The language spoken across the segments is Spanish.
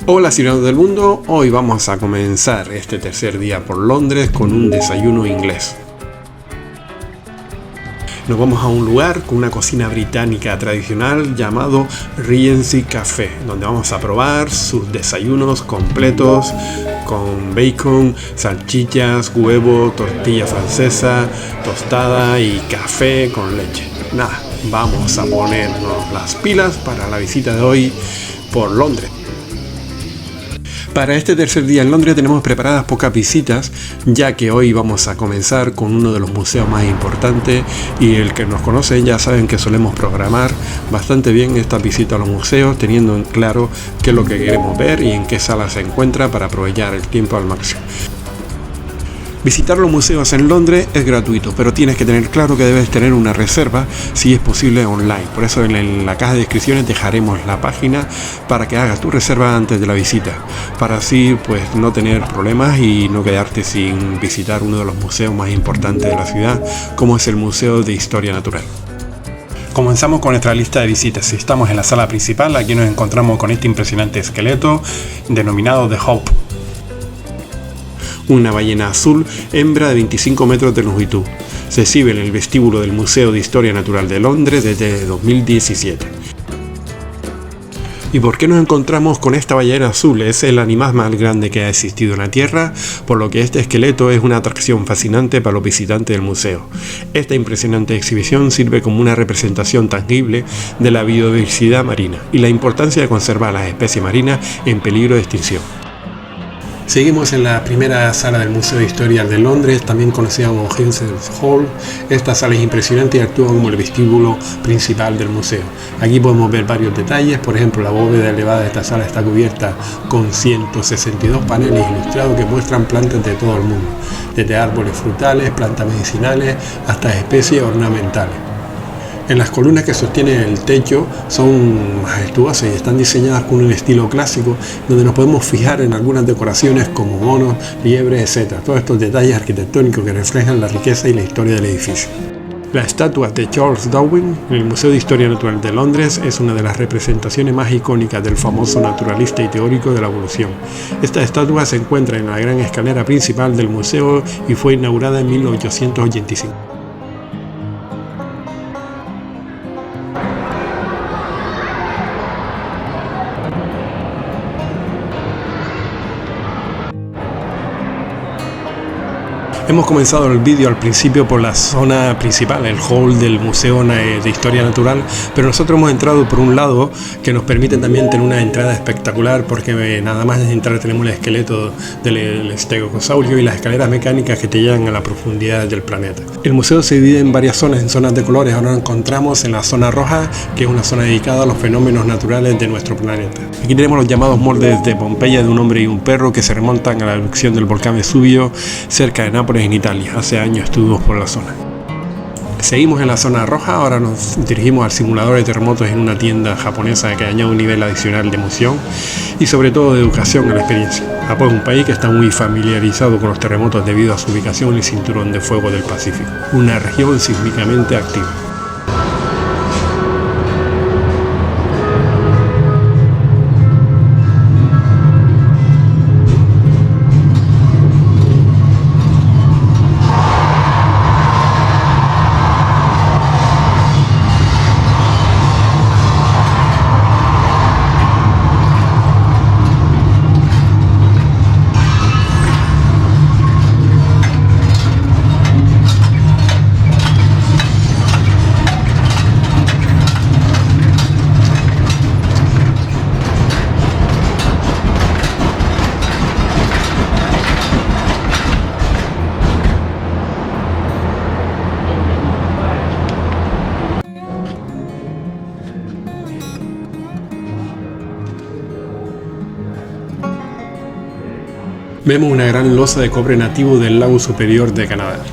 Hola ciudadanos del mundo, hoy vamos a comenzar este tercer día por Londres con un desayuno inglés. Nos vamos a un lugar con una cocina británica tradicional llamado Regency Café, donde vamos a probar sus desayunos completos con bacon, salchichas, huevo, tortilla francesa, tostada y café con leche. Nada, vamos a ponernos las pilas para la visita de hoy por Londres. Para este tercer día en Londres tenemos preparadas pocas visitas, ya que hoy vamos a comenzar con uno de los museos más importantes, y el que nos conoce ya saben que solemos programar bastante bien esta visita a los museos, teniendo en claro qué es lo que queremos ver y en qué sala se encuentra para aprovechar el tiempo al máximo. Visitar los museos en Londres es gratuito, pero tienes que tener claro que debes tener una reserva, si es posible online. Por eso en la caja de descripciones dejaremos la página para que hagas tu reserva antes de la visita, para así pues no tener problemas y no quedarte sin visitar uno de los museos más importantes de la ciudad, como es el Museo de Historia Natural. Comenzamos con nuestra lista de visitas. Si estamos en la sala principal, aquí nos encontramos con este impresionante esqueleto denominado The Hope. Una ballena azul, hembra de 25 metros de longitud. Se exhibe en el vestíbulo del Museo de Historia Natural de Londres desde 2017. ¿Y por qué nos encontramos con esta ballena azul? Es el animal más grande que ha existido en la Tierra, por lo que este esqueleto es una atracción fascinante para los visitantes del museo. Esta impresionante exhibición sirve como una representación tangible de la biodiversidad marina y la importancia de conservar las especies marinas en peligro de extinción. Seguimos en la primera sala del Museo de Historia de Londres, también conocida como Hensel's Hall. Esta sala es impresionante y actúa como el vestíbulo principal del museo. Aquí podemos ver varios detalles, por ejemplo, la bóveda elevada de esta sala está cubierta con 162 paneles ilustrados que muestran plantas de todo el mundo, desde árboles frutales, plantas medicinales, hasta especies ornamentales. En las columnas que sostienen el techo son majestuosas y están diseñadas con un estilo clásico, donde nos podemos fijar en algunas decoraciones como monos, liebres, etc. Todos estos detalles arquitectónicos que reflejan la riqueza y la historia del edificio. La estatua de Charles Darwin en el Museo de Historia Natural de Londres es una de las representaciones más icónicas del famoso naturalista y teórico de la evolución. Esta estatua se encuentra en la gran escalera principal del museo y fue inaugurada en 1885. Hemos comenzado el vídeo al principio por la zona principal, el hall del Museo de Historia Natural, pero nosotros hemos entrado por un lado que nos permite también tener una entrada espectacular, porque nada más de entrar tenemos el esqueleto del estegosaurio y las escaleras mecánicas que te llevan a la profundidad del planeta. El museo se divide en varias zonas, en zonas de colores. Ahora nos encontramos en la zona roja, que es una zona dedicada a los fenómenos naturales de nuestro planeta. Aquí tenemos los llamados moldes de Pompeya de un hombre y un perro que se remontan a la erupción del volcán Vesubio cerca de Nápoles, en Italia. Hace años estuvimos por la zona. Seguimos en la zona roja, ahora nos dirigimos al simulador de terremotos en una tienda japonesa que añade un nivel adicional de emoción y sobre todo de educación a la experiencia. Japón es un país que está muy familiarizado con los terremotos debido a su ubicación en el cinturón de fuego del Pacífico, una región sísmicamente activa. Vemos una gran losa de cobre nativo del lago superior de Canadá.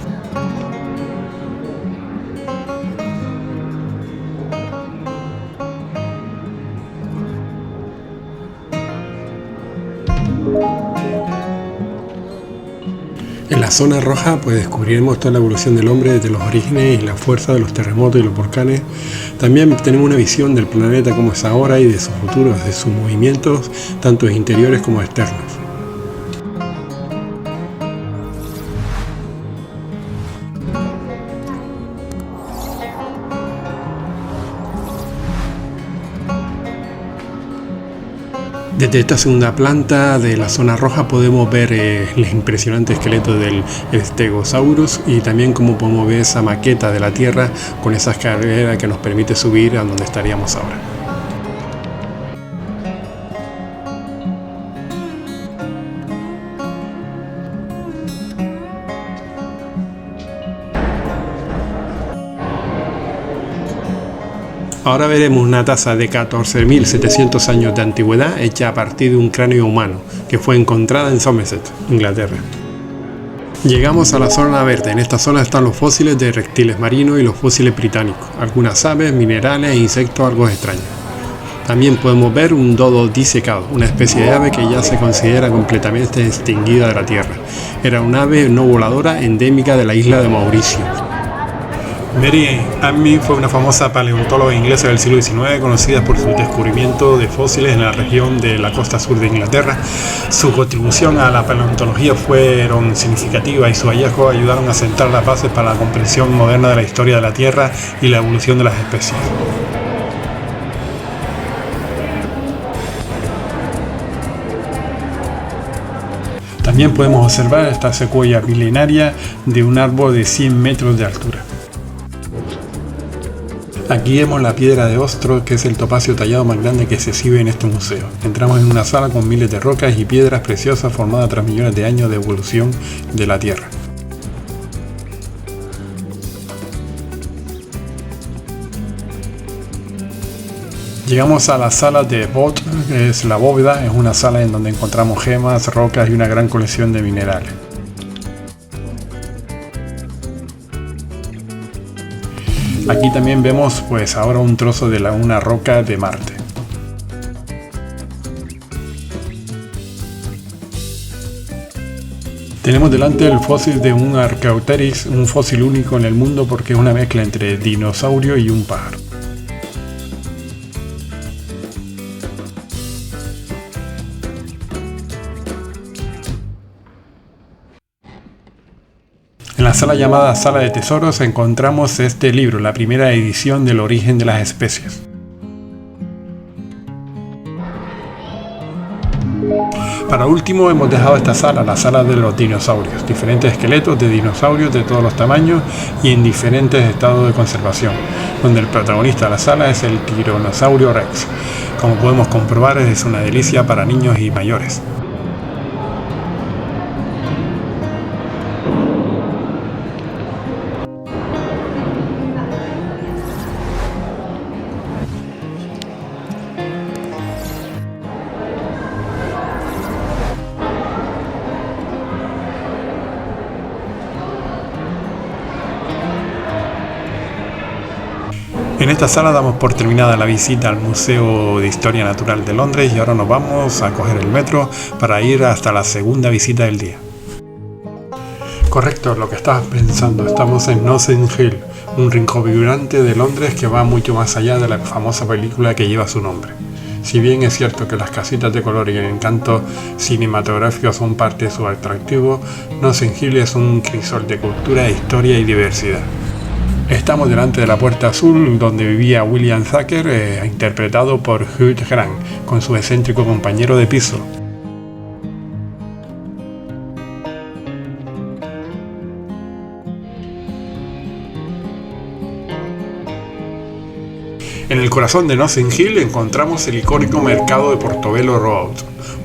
En la zona roja pues descubriremos toda la evolución del hombre desde los orígenes y la fuerza de los terremotos y los volcanes. También tenemos una visión del planeta como es ahora y de su futuro, de sus movimientos, tanto interiores como externos. Desde esta segunda planta de la zona roja podemos ver el impresionante esqueleto del Stegosaurus y también cómo podemos ver esa maqueta de la Tierra con esa escalera que nos permite subir a donde estaríamos ahora. Ahora veremos una taza de 14.700 años de antigüedad hecha a partir de un cráneo humano que fue encontrada en Somerset, Inglaterra. Llegamos a la zona verde. En esta zona están los fósiles de reptiles marinos y los fósiles británicos, algunas aves, minerales e insectos algo extraños. También podemos ver un dodo disecado, una especie de ave que ya se considera completamente extinguida de la Tierra. Era una ave no voladora endémica de la isla de Mauricio. Mary Ammey fue una famosa paleontóloga inglesa del siglo XIX, conocida por su descubrimiento de fósiles en la región de la costa sur de Inglaterra. Su contribución a la paleontología fueron significativas y sus hallazgos ayudaron a sentar las bases para la comprensión moderna de la historia de la Tierra y la evolución de las especies. También podemos observar esta secuoya milenaria de un árbol de 100 metros de altura. Aquí vemos la piedra de Ostro, que es el topacio tallado más grande que se exhibe en este museo. Entramos en una sala con miles de rocas y piedras preciosas formadas tras millones de años de evolución de la Tierra. Llegamos a la sala de Bot, que es la bóveda. Es una sala en donde encontramos gemas, rocas y una gran colección de minerales. Aquí también vemos pues ahora un trozo de una roca de Marte. Tenemos delante el fósil de un Archaeopteryx, un fósil único en el mundo porque es una mezcla entre dinosaurio y un pájaro. En la sala llamada Sala de Tesoros encontramos este libro, la primera edición del origen de las especies. Para último hemos dejado esta sala, la sala de los dinosaurios, diferentes esqueletos de dinosaurios de todos los tamaños y en diferentes estados de conservación, donde el protagonista de la sala es el Tyrannosaurio Rex. Como podemos comprobar, es una delicia para niños y mayores. En esta sala damos por terminada la visita al Museo de Historia Natural de Londres y ahora nos vamos a coger el metro para ir hasta la segunda visita del día. Correcto, lo que estabas pensando, estamos en Notting Hill, un rincón vibrante de Londres que va mucho más allá de la famosa película que lleva su nombre. Si bien es cierto que las casitas de color y el encanto cinematográfico son parte de su atractivo, Notting Hill es un crisol de cultura, historia y diversidad. Estamos delante de la Puerta Azul, donde vivía William Thacker, interpretado por Hugh Grant, con su excéntrico compañero de piso. En el corazón de Notting Hill encontramos el icónico mercado de Portobello Road,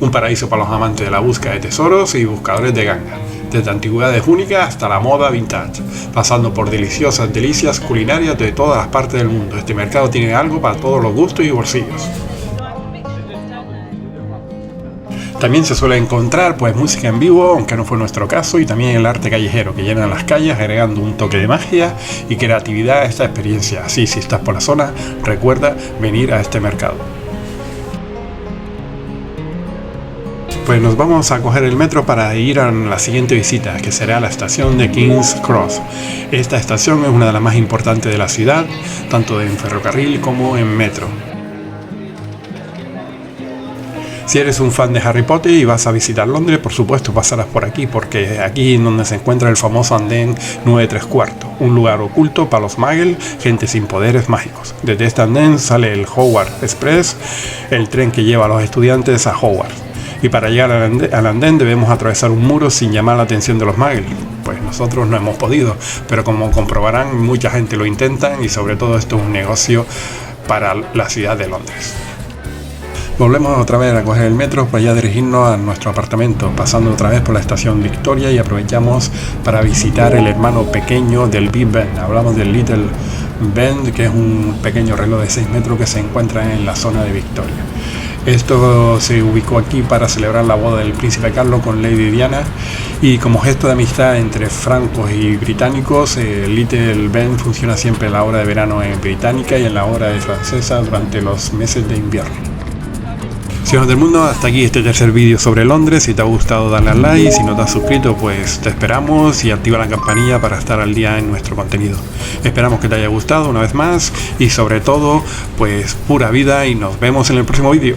un paraíso para los amantes de la búsqueda de tesoros y buscadores de ganga. Desde antigüedades únicas hasta la moda vintage, pasando por deliciosas delicias culinarias de todas las partes del mundo. Este mercado tiene algo para todos los gustos y bolsillos. También se suele encontrar pues música en vivo, aunque no fue nuestro caso, y también el arte callejero que llena las calles agregando un toque de magia y creatividad a esta experiencia. Así, si estás por la zona, recuerda venir a este mercado. Pues nos vamos a coger el metro para ir a la siguiente visita, que será la estación de King's Cross. Esta estación es una de las más importantes de la ciudad, tanto en ferrocarril como en metro. Si eres un fan de Harry Potter y vas a visitar Londres, por supuesto pasarás por aquí, porque aquí es donde se encuentra el famoso andén 9 3/4, un lugar oculto para los muggles, gente sin poderes mágicos. Desde este andén sale el Hogwarts Express, el tren que lleva a los estudiantes a Hogwarts. Y para llegar al andén debemos atravesar un muro sin llamar la atención de los muggles. Pues nosotros no hemos podido, pero como comprobarán, mucha gente lo intenta y sobre todo esto es un negocio para la ciudad de Londres. Volvemos otra vez a coger el metro para ya dirigirnos a nuestro apartamento, pasando otra vez por la estación Victoria y aprovechamos para visitar el hermano pequeño del Big Ben. Hablamos del Little Ben, que es un pequeño reloj de 6 metros que se encuentra en la zona de Victoria. Esto se ubicó aquí para celebrar la boda del príncipe Carlos con Lady Diana y como gesto de amistad entre francos y británicos, Little Ben funciona siempre en la hora de verano en británica y en la hora de francesa durante los meses de invierno. Ciudadanos del mundo, hasta aquí este tercer vídeo sobre Londres. Si te ha gustado dale al like, si no te has suscrito pues te esperamos y activa la campanilla para estar al día en nuestro contenido. Esperamos que te haya gustado una vez más y sobre todo pues pura vida y nos vemos en el próximo vídeo.